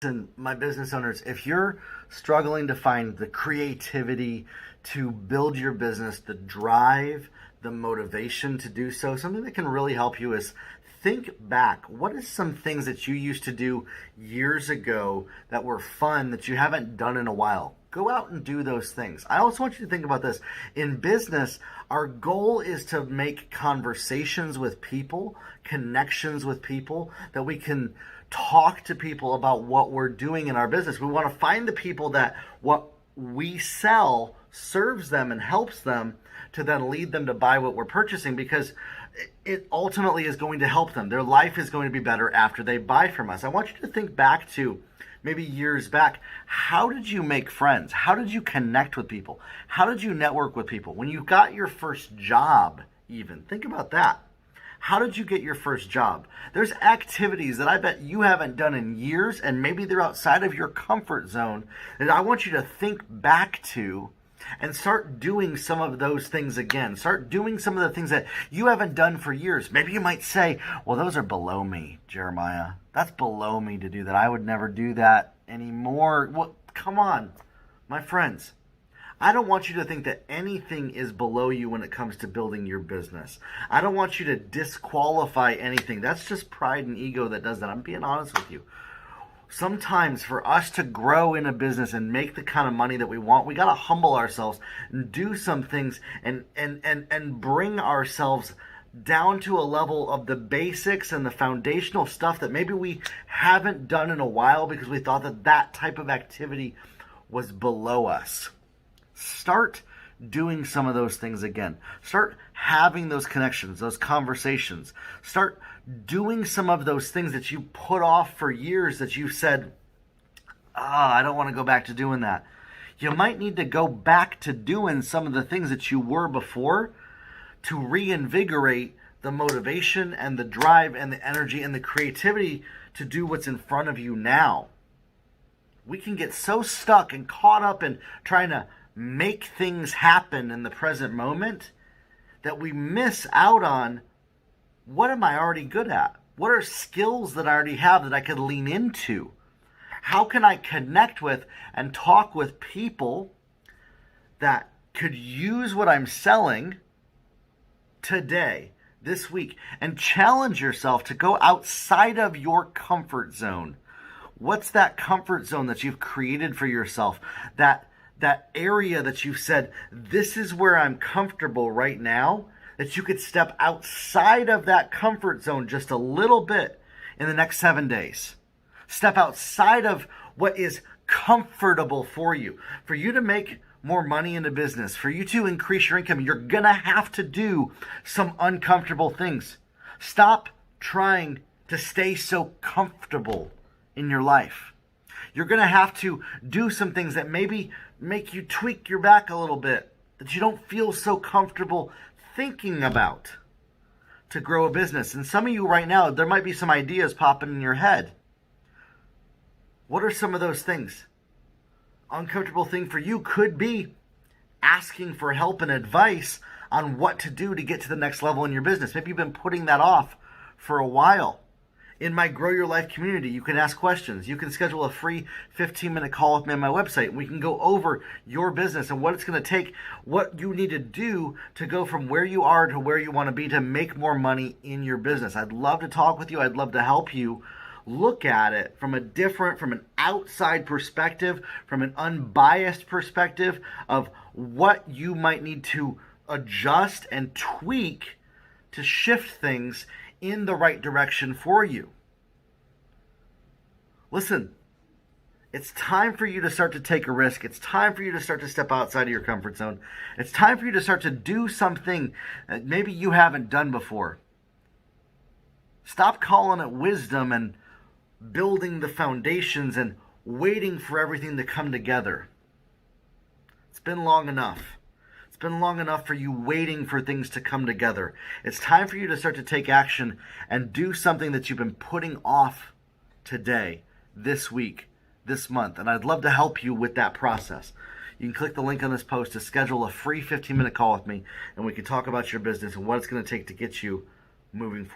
And my business owners, if you're struggling to find the creativity to build your business, the drive, the motivation to do so, something that can really help you is think back. What is some things that you used to do years ago that were fun that you haven't done in a while? Go out and do those things. I also want you to think about this. In business, our goal is to make conversations with people, connections with people, that we can talk to people about what we're doing in our business. We want to find the people that what we sell serves them and helps them to then lead them to buy what we're purchasing, because it ultimately is going to help them. Their life is going to be better after they buy from us. I want you to think back to maybe years back. How did you make friends? How did you connect with people? How did you network with people? When you got your first job, even think about that. How did you get your first job? There's activities that I bet you haven't done in years, and maybe they're outside of your comfort zone, that I want you to think back to and start doing some of those things again. Start doing some of the things that you haven't done for years. Maybe you might say, well, those are below me, Jeremiah. That's below me to do that. I would never do that anymore. Well, come on, my friends. I don't want you to think that anything is below you when it comes to building your business. I don't want you to disqualify anything. That's just pride and ego that does that. I'm being honest with you. Sometimes for us to grow in a business and make the kind of money that we want, we got to humble ourselves and do some things and bring ourselves down to a level of the basics and the foundational stuff that maybe we haven't done in a while because we thought that that type of activity was below us. Start doing some of those things again. Start having those connections, those conversations. Start doing some of those things that you put off for years, that you said, I don't want to go back to doing that. You might need to go back to doing some of the things that you were before to reinvigorate the motivation and the drive and the energy and the creativity to do what's in front of you now. We can get so stuck and caught up in trying to make things happen in the present moment that we miss out on, what am I already good at? What are skills that I already have that I could lean into? How can I connect with and talk with people that could use what I'm selling today, this week, and challenge yourself to go outside of your comfort zone? What's that comfort zone that you've created for yourself? That area that you've said, this is where I'm comfortable right now, that you could step outside of that comfort zone just a little bit in the next 7 days. Step outside of what is comfortable for you. For you to make more money in a business, for you to increase your income, you're going to have to do some uncomfortable things. Stop trying to stay so comfortable in your life. You're going to have to do some things that maybe make you tweak your back a little bit, that you don't feel so comfortable thinking about, to grow a business. And some of you right now, there might be some ideas popping in your head. What are some of those things? Uncomfortable thing for you could be asking for help and advice on what to do to get to the next level in your business. Maybe you've been putting that off for a while. In my Grow Your Life community, you can ask questions. You can schedule a free 15-minute call with me on my website. We can go over your business and what it's going to take, what you need to do to go from where you are to where you want to be to make more money in your business. I'd love to talk with you. I'd love to help you look at it from an outside perspective, from an unbiased perspective of what you might need to adjust and tweak to shift things in the right direction for you. Listen, it's time for you to start to take a risk. It's time for you to start to step outside of your comfort zone. It's time for you to start to do something that maybe you haven't done before. Stop calling it wisdom and building the foundations and waiting for everything to come together. It's been long enough. It's been long enough for you waiting for things to come together. It's time for you to start to take action and do something that you've been putting off today, this week, this month. And I'd love to help you with that process. You can click the link on this post to schedule a free 15-minute call with me, and we can talk about your business and what it's going to take to get you moving forward.